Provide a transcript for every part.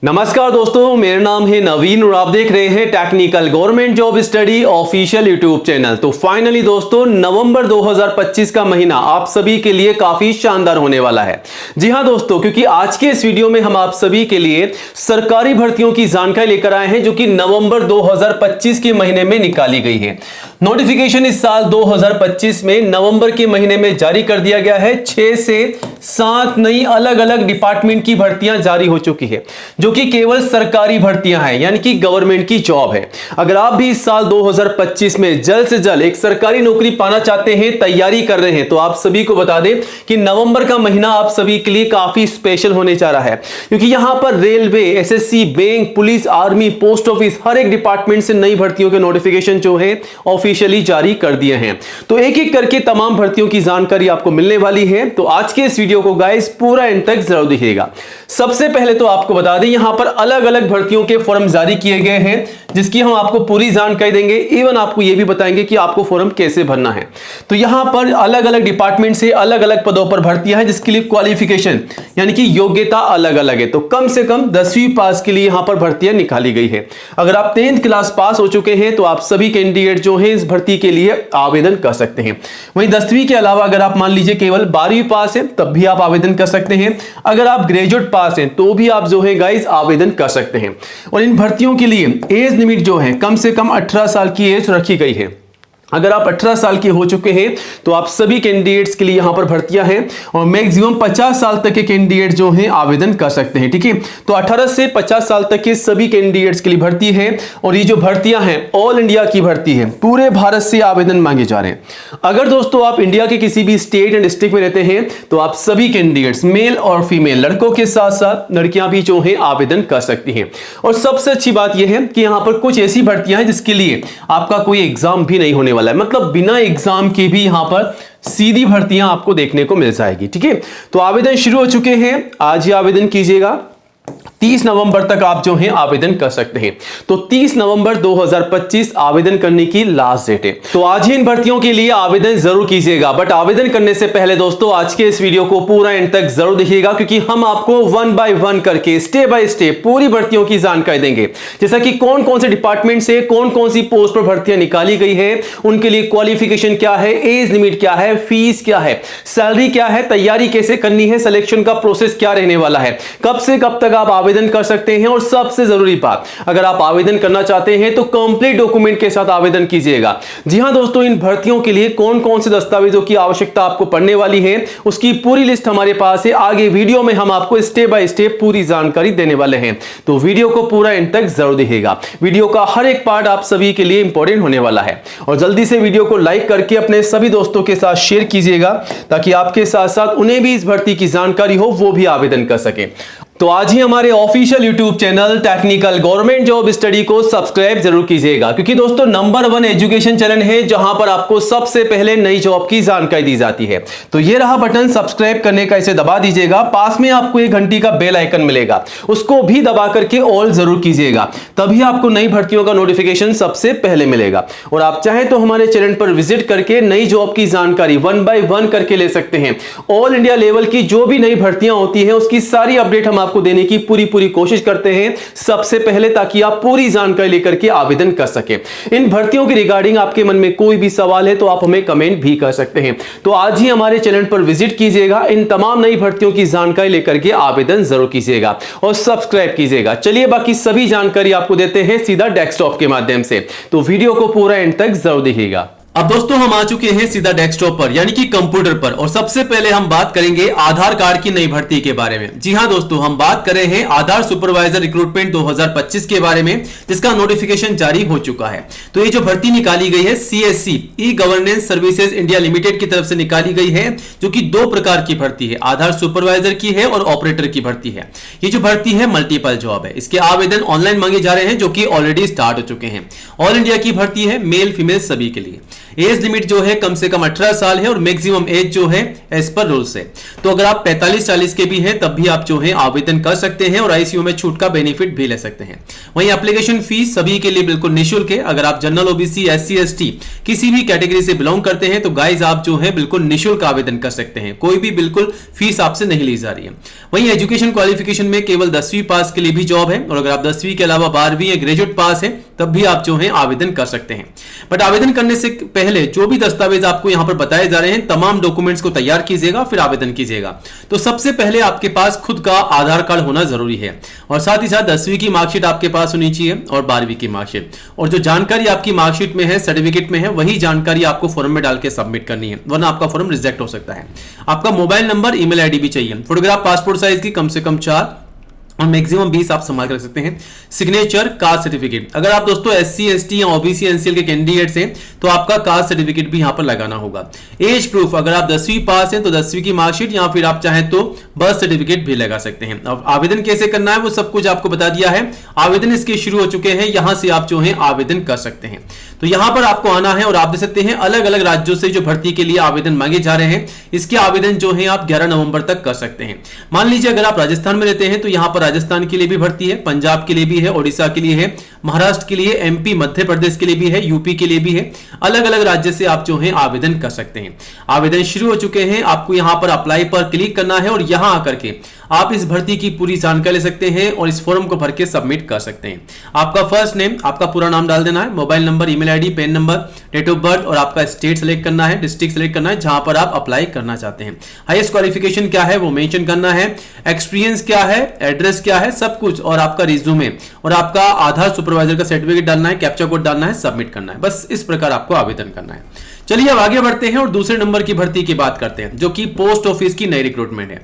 नमस्कार दोस्तों, मेरा नाम है नवीन और आप देख रहे हैं technical government job study official YouTube channel. तो फाइनली दोस्तों, नवंबर 2025 का महीना आप सभी के लिए काफी शानदार होने वाला है। जी हां दोस्तों, क्योंकि आज के इस वीडियो में हम आप सभी के लिए सरकारी भर्तियों की जानकारी लेकर आए हैं जो कि नवंबर 2025 के महीने में निकाली गई है। नोटिफिकेशन इस साल 2025 में नवंबर के महीने में जारी कर दिया गया है। 6 से 7 नई अलग अलग डिपार्टमेंट की भर्तियां जारी हो चुकी है जो कि केवल सरकारी भर्तियां हैं, यानी कि गवर्नमेंट की जॉब है। अगर आप भी इस साल 2025 में जल्द से जल्द एक सरकारी नौकरी पाना चाहते हैं, तैयारी कर रहे हैं, तो आप सभी को बता दें कि नवंबर का महीना आप सभी के लिए काफी स्पेशल होने जा रहा है, क्योंकि यहां पर railway, SSC, bank, police, army, post office, हर एक डिपार्टमेंट से नई भर्तियों के नोटिफिकेशन जो है ऑफिशियली जारी कर दिए हैं। तो एक एक करके तमाम भर्तियों की जानकारी आपको मिलने वाली है। तो आज के इस वीडियो को गाइस पूरा एंड तक जरूर देखिएगा। सबसे पहले तो आपको बता दें, यहां पर अलग अलग भर्तियों के फॉर्म जारी किए गए हैं जिसकी हम आपको पूरी जानकारी देंगे। इवन आपको यह भी बताएंगे कि आपको फॉर्म कैसे भरना है। तो यहां पर अलग अलग डिपार्टमेंट से अलग अलग पदों पर भर्तियां हैं जिसके लिए क्वालिफिकेशन यानी कि योग्यता अलग अलग है। तो कम से कम 10वीं पास के लिए यहां पर भर्तियां निकाली गई है। अगर आप 10th क्लास पास हो चुके हैं तो आप सभी कैंडिडेट जो हैं इस भर्ती के लिए आवेदन कर सकते हैं। वहीं 10वीं के अलावा अगर आप मान लीजिए केवल 12वीं पास है तब भी आप आवेदन कर सकते हैं। अगर आप ग्रेजुएट पास हैं तो भी आप जो है गाइस आवेदन कर सकते हैं। और इन भर्तियों के लिए एज लिमिट जो है कम से कम 18 साल की एज रखी गई है। अगर आप 18 साल के हो चुके हैं तो आप सभी कैंडिडेट्स के लिए यहां पर भर्तियां हैं और मैक्सिमम 50 साल तक के कैंडिडेट जो हैं आवेदन कर सकते हैं। ठीक है, तो 18 से 50 साल तक के सभी कैंडिडेट्स के लिए भर्ती है। और ये जो भर्तियां हैं ऑल इंडिया की भर्ती है, पूरे भारत से आवेदन मांगे जा रहे हैं। अगर दोस्तों आप इंडिया के किसी भी स्टेट एंड डिस्ट्रिक्ट में रहते हैं तो आप सभी कैंडिडेट्स मेल और फीमेल, लड़कों के साथ साथ लड़कियां भी जो है आवेदन कर सकती हैं। और सबसे अच्छी बात यह है कि यहां पर कुछ ऐसी भर्तियां हैं जिसके लिए आपका कोई एग्जाम भी नहीं होने वाला है, मतलब बिना एग्जाम के भी यहां पर सीधी भर्तियां आपको देखने को मिल जाएगी। ठीक है, तो आवेदन शुरू हो चुके हैं, आज ही आवेदन कीजिएगा। 30 नवंबर तक आप जो हैं आवेदन कर सकते हैं। तो 30 नवंबर 2025 आवेदन करने की लास्ट डेट है। तो आज ही इन भर्तियों के लिए आवेदन जरूर कीजिएगा। बट आवेदन करने से पहले दोस्तों आज के इस वीडियो को पूरा एंड तक जरूर देखिएगा, क्योंकि हम आपको 1 बाय 1 करके स्टेप बाय स्टेप पूरी भर्तियों की जानकारी देंगे। जैसा कि कौन कौन से डिपार्टमेंट से कौन कौन सी पोस्ट पर भर्तियां निकाली गई है, उनके लिए क्वालिफिकेशन क्या है, एज लिमिट क्या है, फीस क्या है, सैलरी क्या है, तैयारी कैसे करनी है, सिलेक्शन का प्रोसेस क्या रहने वाला है, कब से कब तक आप आवेदन कर सकते हैं। और सबसे जरूरी बात, अगर आप आवेदन करना चाहते हैं तो कंप्लीट डॉक्यूमेंट के साथ आवेदन कीजिएगा। जी हां दोस्तों, इन भर्तियों के लिए कौन कौन से दस्तावेजों की आवश्यकता आपको पड़ने वाली है उसकी पूरी लिस्ट हमारे पास है। आगे वीडियो में हम आपको स्टेप बाय स्टेप पूरी जानकारी देने वाले हैं। तो वीडियो को पूरा एंड तक जरूर देखिएगा। वीडियो का हर एक पार्ट आप सभी के लिए इंपॉर्टेंट होने वाला है। और जल्दी से वीडियो को लाइक करके अपने सभी दोस्तों के साथ शेयर कीजिएगा ताकि आपके साथ साथ उन्हें भी इस भर्ती की जानकारी हो, वो भी आवेदन कर सके। तो आज ही हमारे official YouTube channel technical government job study को सब्सक्राइब जरूर कीजिएगा, क्योंकि दोस्तों नंबर 1 एजुकेशन चैनल है जहां पर आपको सबसे पहले नई जॉब की जानकारी दी जाती है। तो ये रहा बटन सब्सक्राइब करने का, इसे दबा दीजिएगा। पास में आपको एक घंटी का बेल आइकन मिलेगा, उसको भी दबा करके ऑल जरूर कीजिएगा, तभी आपको नई भर्तियों का नोटिफिकेशन सबसे पहले मिलेगा। और आप चाहें तो हमारे चैनल पर विजिट करके नई जॉब की जानकारी 1 बाय 1 करके ले सकते हैं। ऑल इंडिया लेवल की जो भी नई भर्तियां होती है उसकी सारी अपडेट हम आपको देने की पूरी कोशिश करते हैं सबसे पहले, ताकि आप पूरी जानकारी लेकर के आवेदन कर सकें। इन भर्तियों के रिगार्डिंग आपके मन में कोई भी सवाल है तो आप हमें कमेंट भी कर सकते हैं। तो आज ही हमारे चैनल पर विजिट कीजिएगा, इन तमाम नई भर्तियों की जानकारी लेकर के आवेदन जरूर कीजिएगा और सब्सक्राइब कीजिएगा। चलिए बाकी सभी जानकारी आपको देते हैं सीधा डेस्कटॉप के माध्यम से। तो वीडियो को पूरा एंड तक जरूर देखिएगा। अब दोस्तों हम आ चुके हैं सीधा डेस्कटॉप पर यानी कि कंप्यूटर पर, और सबसे पहले हम बात करेंगे आधार कार्ड की नई भर्ती के बारे में। जी हां दोस्तों, हम बात कर रहे हैं आधार सुपरवाइजर रिक्रूटमेंट 2025 के बारे में, जिसका नोटिफिकेशन जारी हो चुका है। तो ये जो भर्ती निकाली गई है CSC e governance services India limited की तरफ से निकाली गई है, जो कि 2 प्रकार की भर्ती है, आधार सुपरवाइजर की है और ऑपरेटर की भर्ती है। ये जो भर्ती है मल्टीपल जॉब है। इसके आवेदन ऑनलाइन मांगे जा रहे हैं जो कि ऑलरेडी स्टार्ट हो चुके हैं। ऑल इंडिया की भर्ती है, मेल फीमेल सभी के लिए। एज लिमिट जो है कम से कम 18 साल है और मैक्सिमम एज जो है एज पर रूल्स है। तो अगर आप 45-40 के भी हैं तब भी आप जो है आवेदन कर सकते हैं और आईसीयू में छूट का बेनिफिट भी ले सकते हैं। वहीं एप्लीकेशन फीस सभी के लिए बिल्कुल निःशुल्क है। अगर आप जनरल, ओबीसी, एससी, एसटी किसी भी कैटेगरी से बिलोंग करते हैं तो गाइज आप जो है बिल्कुल निःशुल्क आवेदन कर सकते हैं, कोई भी बिल्कुल फीस आपसे नहीं ली जा रही है। वहीं एजुकेशन क्वालिफिकेशन में केवल 10वीं पास के लिए भी जॉब है और अगर आप 10वीं के अलावा 12वीं या ग्रेजुएट पास है तब भी आप जो है आवेदन कर सकते हैं। बट आवेदन करने से पहले जो भी दस्तावेज आपको यहां पर बताए जा रहे हैं तमाम डॉक्यूमेंट्स को तैयार कीजिएगा, फिर आवेदन कीजिएगा। तो सबसे पहले आपके पास खुद का आधार कार्ड होना जरूरी है और साथ ही साथ 10वीं की मार्कशीट आपके पास होनी चाहिए और 12वीं की मार्कशीट, और जो जानकारी आपकी मार्कशीट में है, सर्टिफिकेट में है, वही जानकारी आपको फॉर्म में डाल के सबमिट करनी है, वरना आपका फॉर्म रिजेक्ट हो सकता है। आपका मोबाइल नंबर, ईमेल आईडी भी चाहिए, फोटोग्राफ पासपोर्ट साइज की कम से कम 4 और मैक्सिमम 20 आप संभाल कर रख सकते हैं, सिग्नेचर, कास्ट सर्टिफिकेट। अगर आप दोस्तों एससी, एसटी या ओबीसी, एनसीएल के कैंडिडेट्स हैं तो आपका कास्ट सर्टिफिकेट भी यहां पर लगाना होगा। एज प्रूफ, अगर आप 10वीं पास हैं तो 10वीं की मार्कशीट या फिर आप चाहें तो बर्थ सर्टिफिकेट भी लगा सकते हैं। अब आवेदन कैसे करना है वो सब कुछ आपको बता दिया है। आवेदन इसके शुरू हो चुके हैं, यहां से आप जो है आवेदन कर सकते हैं। तो यहां पर आपको आना है और आप देख सकते हैं अलग अलग राज्यों से जो भर्ती के लिए आवेदन मांगे जा रहे हैं, इसके आवेदन जो है आप 11 नवंबर तक कर सकते हैं। मान लीजिए अगर आप राजस्थान में रहते हैं तो यहां पर राजस्थान के लिए भी भर्ती है, पंजाब के लिए भी है, ओडिशा के लिए है, महाराष्ट्र के लिए, एमपी, मध्य प्रदेश के लिए भी है, यूपी के लिए भी है। अलग अलग राज्य से आप जो है आवेदन कर सकते हैं। आवेदन शुरू हो चुके हैं, आपको यहां पर अप्लाई पर क्लिक करना है और यहां आकर के आप इस भर्ती की पूरी जानकारी ले सकते हैं और इस फॉर्म को भर के सबमिट कर सकते हैं। आपका फर्स्ट नेम, आपका पूरा नाम डाल देना है, mobile number, email ID, PAN number, date of birth और आपका स्टेट सेलेक्ट करना है, डिस्ट्रिक्ट सेलेक्ट करना है जहां पर आप अप्लाई करना चाहते हैं। हाईएस्ट क्वालिफिकेशन क्या है वो मेंशन करना है, एक्सपीरियंस क्या है, एड्रेस क्या है, सब कुछ, और आपका रिज्यूमे और आपका आधार सुपरवाइजर का सर्टिफिकेट डालना है, कैप्चा कोड डालना है, सबमिट करना है। बस इस प्रकार आपको आवेदन करना है। चलिए अब आगे बढ़ते हैं और दूसरे नंबर की भर्ती की बात करते हैं जो कि पोस्ट ऑफिस की नई रिक्रूटमेंट है।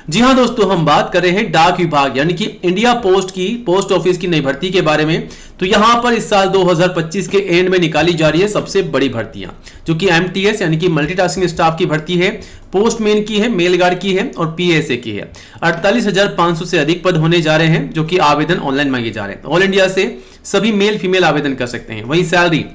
जी हां दोस्तों, हम बात कर रहे हैं डाक विभाग यानी कि इंडिया पोस्ट की पोस्ट ऑफिस की नई भर्ती के बारे में। तो यहां पर इस साल 2025 के एंड में निकाली जा रही है सबसे बड़ी भर्तियां, जो कि एमटीएस यानी कि मल्टीटास्किंग स्टाफ की भर्ती है, पोस्टमैन की है, मेल गार्ड की है और पीएसए की है। 48,500 से अधिक पद होने जा रहे हैं जो कि आवेदन ऑनलाइन मांगे जा रहे हैं। ऑल इंडिया से सभी मेल फीमेल आवेदन कर सकते हैं। वही सैलरी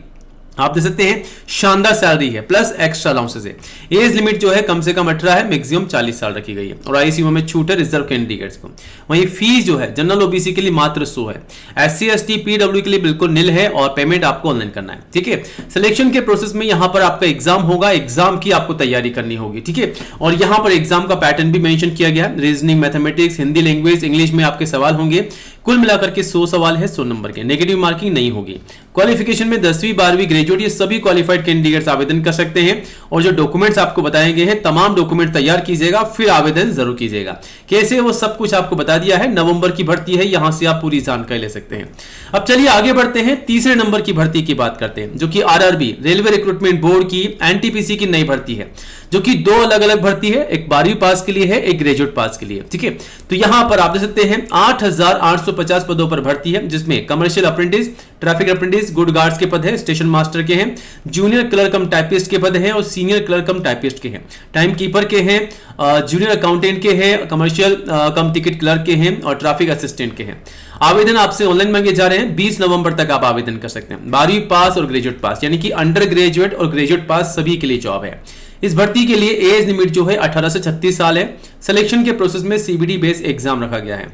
आप देख सकते हैं, शानदार सैलरी है प्लस एक्स्ट्रा अलाउंसेस है। एज लिमिट जो है कम से कम 18 है, मैक्सिमम 40 साल रखी गई है और आईसीयू में छूट है रिजर्व कैंडिडेट्स को। वहीं फीस जो है जनरल ओबीसी के लिए मात्र 100 है, एससी एसटी पीडब्ल्यू के लिए बिल्कुल निल है और पेमेंट आपको ऑनलाइन करना है। ठीक है, सिलेक्शन के प्रोसेस में यहां पर आपका एग्जाम होगा, एग्जाम की आपको तैयारी करनी होगी। ठीक है, और यहां पर एग्जाम का पैटर्न भी मेंशन किया गया है, reasoning, mathematics, Hindi language, English में आपके सवाल होंगे। कुल मिलाकर के 100 सवाल है, 100 नंबर के, नेगेटिव मार्किंग नहीं होगी। क्वालिफिकेशन में 10वीं 12वीं ग्रेजुएट ये सभी क्वालिफाइड कैंडिडेट्स आवेदन कर सकते हैं और जो डॉक्यूमेंट्स आपको बताए गए हैं तमाम डॉक्यूमेंट तैयार कीजिएगा, फिर आवेदन जरूर कीजिएगा। कैसे वो सब कुछ आपको बता दिया है। नवंबर की भर्ती है, यहां से आप पूरी जानकारी ले सकते हैं। अब चलिए आगे बढ़ते हैं, तीसरे नंबर की भर्ती की बात करते हैं जो कि आरआरबी रेलवे रिक्रूटमेंट बोर्ड की एनटीपीसी की नई भर्ती है, जो कि दो अलग अलग भर्ती है, एक 12वीं पास के लिए है, एक ग्रेजुएट पास के लिए। ठीक है, तो यहां पर आप देख सकते हैं 8,850 पदों पर भर्ती है, जिसमें commercial apprentice, traffic apprentice, good guards के पद है, स्टेशन मास्टर के हैं, जूनियर क्लर्क कम टाइपिस्ट के पद हैं और सीनियर क्लर्क कम टाइपिस्ट के हैं, टाइम कीपर के हैं, जूनियर अकाउंटेंट के हैं, कमर्शियल कम टिकट क्लर्क के हैं और ट्रैफिक असिस्टेंट के हैं। आवेदन आपसे ऑनलाइन मांगे जा रहे हैं, 20 नवंबर तक आप आवेदन कर सकते हैं। 12वीं पास और ग्रेजुएट पास यानी कि अंडर ग्रेजुएट और ग्रेजुएट पास सभी के लिए जॉब है। इस भर्ती के लिए एज लिमिट जो है 18 से 36 साल है। सिलेक्शन के प्रोसेस में सीबीडी बेस्ड एग्जाम रखा गया है।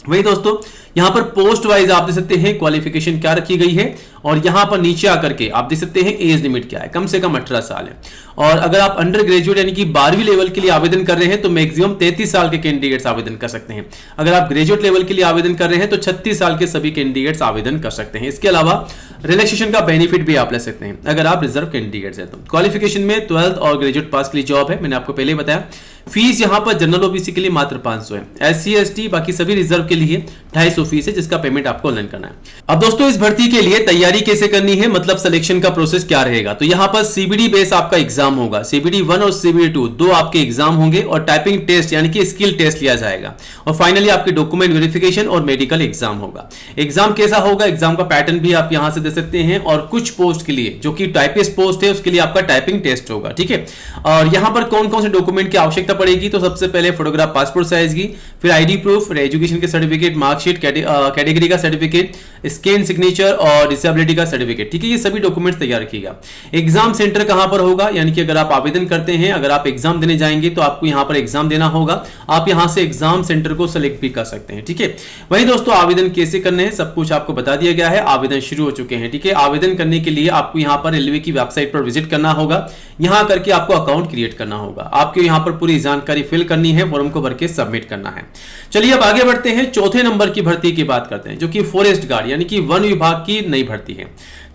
वही दोस्तों यहां पर पोस्ट वाइज आप देख सकते हैं क्वालिफिकेशन क्या रखी गई है और यहां पर नीचे आकर के आप देख सकते हैं एज लिमिट क्या है, कम से कम 18 साल है। और अगर आप अंडर ग्रेजुएट यानी कि 12वीं लेवल के लिए आवेदन कर रहे हैं तो मैक्सिमम 33 साल के कैंडिडेट्स आवेदन कर सकते हैं। अगर आप ग्रेजुएट लेवल के लिए आवेदन कर रहे हैं तो 36 साल के सभी कैंडिडेट्स आवेदन कर सकते हैं। इसके अलावा रिलैक्सेशन का बेनिफिट भी आप ले सकते हैं अगर आप रिजर्व कैंडिडेट्स हैं तो। क्वालिफिकेशन में 12th और ग्रेजुएट पास के लिए जॉब है, मैंने आपको पहले ही बताया। फीस यहां पर जनरल ओबीसी के लिए मात्र 500 है, एससी एसटी बाकी सभी रिजर्व के लिए 250 फीस है, जिसका पेमेंट आपको ऑनलाइन करना है। अब दोस्तों इस भर्ती के लिए तैयारी कैसे करनी है, मतलब सिलेक्शन का प्रोसेस क्या रहेगा। तो यहां पर सीबीडी बेस आपका एग्जाम होगा, सीबीडी 1 और सीबीडी 2 दो आपके एग्जाम होंगे और टाइपिंग टेस्ट यानी कि स्किल टेस्ट लिया जाएगा और फाइनली आपके डॉक्यूमेंट वेरिफिकेशन और मेडिकल एग्जाम होगा। एग्जाम कैसा होगा, एग्जाम का पैटर्न भी आप यहां से दे सकते हैं और कुछ पोस्ट के लिए जो कि टाइपिस्ट पोस्ट है उसके लिए आपका टाइपिंग टेस्ट होगा। ठीक है, और यहां पर कौन कौन से डॉक्यूमेंट की आवश्यकता आवश्यकता पड़ेगी तो सबसे पहले फोटोग्राफ पासपोर्ट साइज की, फिर आईडी प्रूफ, एजुकेशन के सर्टिफिकेट, मार्कशीट, कैटेगरी का सर्टिफिकेट, स्कैन सिग्नेचर और डिसेबिलिटी का सर्टिफिकेट। ठीक है, ये सभी डॉक्यूमेंट्स तैयार रखिएगा। एग्जाम सेंटर कहां पर होगा, यानी कि अगर आप आवेदन करते हैं, अगर आप एग्जाम देने जाएंगे तो आपको यहां पर एग्जाम देना होगा। आप यहां से एग्जाम सेंटर को सेलेक्ट भी कर सकते हैं। ठीक है, वही दोस्तों आवेदन कैसे करने हैं सब कुछ आपको बता दिया गया है। आवेदन शुरू हो चुके हैं। ठीक है, आवेदन करने के लिए आपको यहां पर रेलवे की वेबसाइट पर विजिट करना होगा। यहां करके आपको अकाउंट क्रिएट करना होगा। आपको यहां पर पूरी जानकारी फिल करनी है, फॉर्म को भर के सबमिट करना है। चलिए अब आगे बढ़ते हैं, चौथे नंबर की भर्ती की बात करते हैं, जो कि फॉरेस्ट गार्ड यानी कि वन विभाग की नई भर्ती है।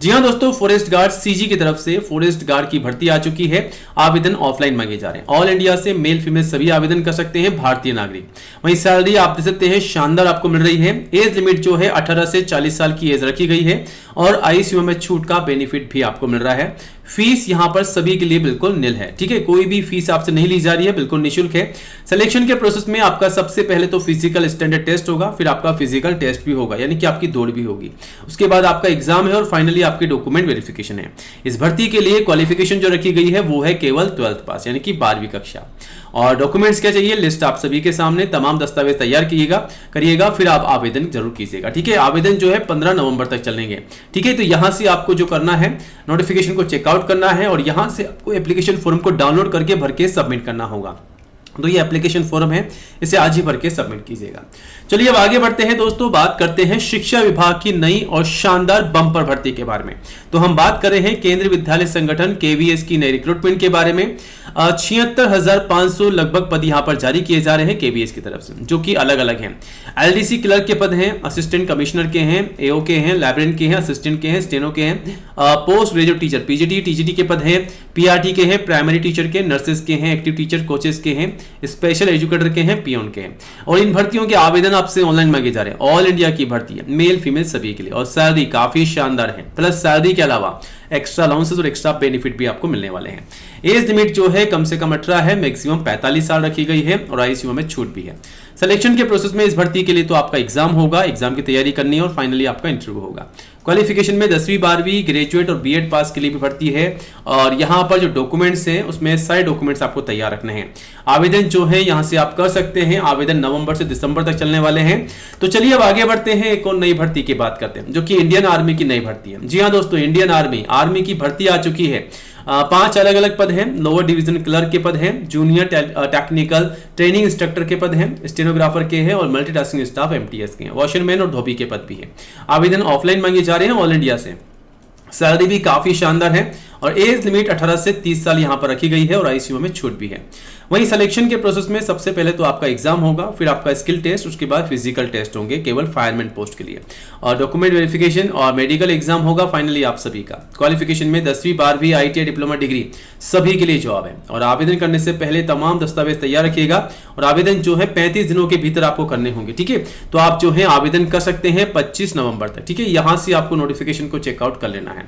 जी हां दोस्तों, फॉरेस्ट गार्ड सीजी की तरफ से फॉरेस्ट गार्ड की भर्ती आ चुकी है। आवेदन ऑफलाइन मांगे जा रहे हैं। ऑल इंडिया से मेल फीमेल सभी आवेदन कर सकते हैं, भारतीय नागरिक। वहीं सैलरी आप दे सकते हैं, शानदार आपको मिल रही है। एज लिमिट जो है 18 से 40 साल की एज रखी गई है और आईसीयू में छूट का बेनिफिट भी आपको मिल रहा है। फीस यहां पर सभी के लिए बिल्कुल निल है। ठीक है, कोई भी फीस आपसे नहीं ली जा रही है, बिल्कुल निःशुल्क है। सिलेक्शन के प्रोसेस में आपका सबसे पहले तो फिजिकल स्टैंडर्ड टेस्ट होगा, फिर आपका फिजिकल टेस्ट भी होगा, यानी कि आपकी दौड़ भी होगी। उसके बाद आपका एग्जाम है और फाइनली आपकी डॉक्यूमेंट वेरिफिकेशन है। इस भर्ती के लिए क्वालिफिकेशन जो रखी गई है वो है केवल 12th पास यानी कि 12वीं कक्षा। और डॉक्यूमेंट्स क्या चाहिए, लिस्ट आप सभी के सामने, तमाम दस्तावेज तैयार करिएगा, फिर आप आवेदन जरूर कीजिएगा। ठीक है, आवेदन जो है 15 नवंबर तक चलेंगे। ठीक है, तो यहां से आपको जो करना है, नोटिफिकेशन को चेकआउट करना है और यहां से आपको एप्लीकेशन फॉर्म को डाउनलोड करके भर के सबमिट करना होगा। तो ये एप्लीकेशन फॉर्म है, इसे आज ही भर के सबमिट कीजिएगा। चलिए अब आगे बढ़ते हैं दोस्तों, बात करते हैं शिक्षा विभाग की नई और शानदार बम्पर भर्ती के बारे में। तो हम बात कर रहे हैं केंद्रीय विद्यालय संगठन केवीएस की नई रिक्रूटमेंट के बारे में। 76,500 लगभग पद यहां पर जारी किए जा रहे हैं केवीएस की तरफ से, जो कि अलग अलग हैं। एलडीसी क्लर्क के पद हैं, असिस्टेंट कमिश्नर के हैं, एओ के हैं, लाइब्रेरियन के हैं, असिस्टेंट के हैं, स्टेनो के हैं, post graduate teacher PGT, TGT के पद हैं, पीआरटी के हैं, प्राइमरी टीचर के, नर्सेस के हैं, एक्टिव टीचर, कोचेस के हैं, स्पेशल एजुकेटर के हैं, पियोन के हैं। और इन भर्तियों के आवेदन आपसे ऑनलाइन मांगे जा रहे हैं। ऑल इंडिया की भर्ती है, मेल फीमेल सभी के लिए, और सैलरी काफी शानदार है। प्लस सैलरी के अलावा एक्स्ट्रा अलाउंसेस और एक्स्ट्रा बेनिफिट भी आपको मिलने वाले हैं। एज लिमिट जो है कम से कम 18 है, मैक्सिमम 45 साल रखी गई है और आईसीयू में छूट भी है। सिलेक्शन के प्रोसेस में इस भर्ती के लिए तो आपका एग्जाम होगा, एग्जाम की तैयारी करनी है और फाइनली आपका इंटरव्यू होगा। क्वालिफिकेशन में 10वीं 12वीं ग्रेजुएट और बीएड पास के लिए भी भर्ती है। और यहाँ पर जो डॉक्यूमेंट्स हैं उसमें सारे डॉक्यूमेंट्स आपको तैयार रखने हैं। आवेदन जो है यहाँ से आप कर सकते हैं। आवेदन नवंबर से दिसंबर तक चलने वाले हैं। तो चलिए अब आगे बढ़ते हैं, एक और नई भर्ती की बात करते हैं, जो कि इंडियन आर्मी की नई भर्ती है। जी हाँ दोस्तों, इंडियन आर्मी की भर्ती आ चुकी है। 5 अलग अलग पद हैं। लोअर डिवीजन क्लर्क के पद हैं, जूनियर टेक्निकल ट्रेनिंग इंस्ट्रक्टर के पद हैं, स्टेनोग्राफर के हैं और मल्टीटास्किंग स्टाफ एमटीएस के हैं, वॉशरमैन और धोबी के पद भी हैं। आवेदन ऑफलाइन मांगे जा रहे हैं ऑल इंडिया से। सैलरी भी काफी शानदार है और एज लिमिट 18 से 30 साल यहां पर रखी गई है और आईसीयू में छूट भी है। वहीं सिलेक्शन के प्रोसेस में सबसे पहले तो आपका एग्जाम होगा, फिर आपका स्किल टेस्ट, उसके बाद फिजिकल टेस्ट होंगे केवल फायरमैन पोस्ट के लिए, और डॉक्यूमेंट वेरिफिकेशन और मेडिकल एग्जाम होगा फाइनली आप सभी का। क्वालिफिकेशन में 10वीं 12वीं आईटीआई डिप्लोमा डिग्री सभी के लिए जॉब है। और आवेदन करने से पहले तमाम दस्तावेज तैयार रखिएगा और आवेदन जो है 35 दिनों के भीतर आपको करने होंगे। ठीक है, तो आप जो है आवेदन कर सकते हैं 25 नवंबर तक। ठीक है, यहां से आपको नोटिफिकेशन को चेकआउट कर लेना है।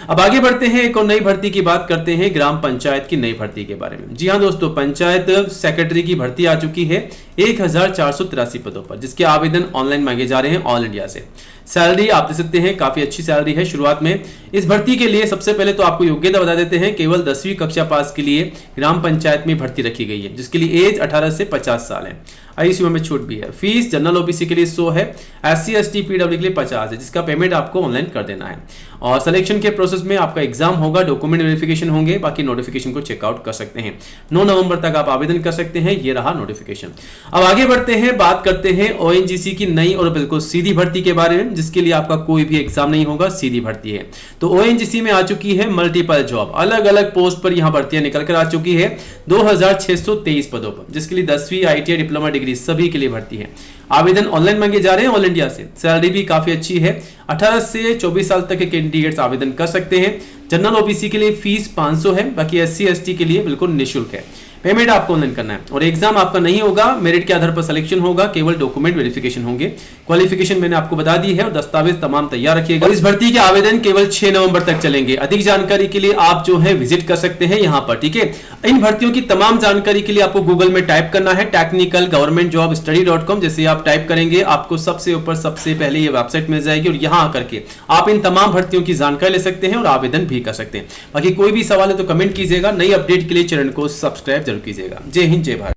अब आगे बढ़ते हैं, एक और नई भर्ती की बात करते हैं, ग्राम पंचायत की नई भर्ती के बारे में। जी हाँ दोस्तों, पंचायत सेक्रेटरी की भर्ती आ चुकी है 1483 पदों पर, जिसके आवेदन ऑनलाइन मांगे जा रहे हैं ऑल इंडिया से। सैलरी आप दे सकते हैं, काफी अच्छी सैलरी है शुरुआत में। इस भर्ती के लिए सबसे पहले तो आपको योग्यता बता देते हैं, केवल 10वीं कक्षा पास के लिए ग्राम पंचायत में भर्ती रखी गई है, जिसके लिए एज 18 से 50 साल है। आईसीयू में छूट भी है। फीस जनरल ओबीसी के लिए 100 है, एससी एसटी पीडब्ल्यू के लिए 50 है, जिसका पेमेंट आपको ऑनलाइन कर देना है। और सिलेक्शन के प्रोसेस में आपका एग्जाम होगा, डॉक्यूमेंट वेरिफिकेशन होंगे, बाकी नोटिफिकेशन को चेकआउट कर सकते हैं। 9 नवंबर तक आप आवेदन कर सकते हैं। ये रहा नोटिफिकेशन। अब आगे बढ़ते हैं, बात करते हैं ओएनजीसी की नई और बिल्कुल सीधी भर्ती के बारे में, जिसके लिए आपका कोई भी एग्जाम नहीं होगा, सीधी भर्ती है। तो ओएनजीसी में आ चुकी है मल्टीपल जॉब, अलग अलग पोस्ट पर यहां भर्तियां निकल कर आ चुकी है 2623 पदों पर, जिसके लिए 10वीं आईटीआई डिप्लोमा डिग्री सभी के लिए भर्ती है। आवेदन ऑनलाइन मांगे जा रहे हैं ऑल इंडिया से। सैलरी भी काफी अच्छी है, 18 से 24 साल तक के कैंडिडेट्स आवेदन कर सकते हैं। जनरल ओबीसी के लिए फीस 500 है, बाकी एससी एसटी के लिए बिल्कुल निःशुल्क है। पेमेंट आपको ऑनलाइन करना है और एग्जाम आपका नहीं होगा, मेरिट के आधार पर सिलेक्शन होगा, केवल डॉक्यूमेंट वेरिफिकेशन होंगे। क्वालिफिकेशन मैंने आपको बता दी है और दस्तावेज तमाम तैयार रखिएगा। और इस भर्ती के आवेदन केवल 6 नवंबर तक चलेंगे। अधिक जानकारी के लिए आप जो है विजिट कर सकते हैं यहाँ पर। ठीक है, इन भर्तियों की तमाम जानकारी के लिए आपको गूगल में टाइप करना है technicalgovernmentjobstudy.com। जैसे आप टाइप करेंगे आपको सबसे ऊपर सबसे पहले ये वेबसाइट मिल जाएगी और यहाँ आकर के आप इन तमाम भर्तियों की जानकारी ले सकते हैं और आवेदन भी कर सकते हैं। बाकी कोई भी सवाल है तो कमेंट कीजिएगा। नई अपडेट के लिए चैनल को सब्सक्राइब जरूर कीजिएगा। जय हिंद, जय भारत।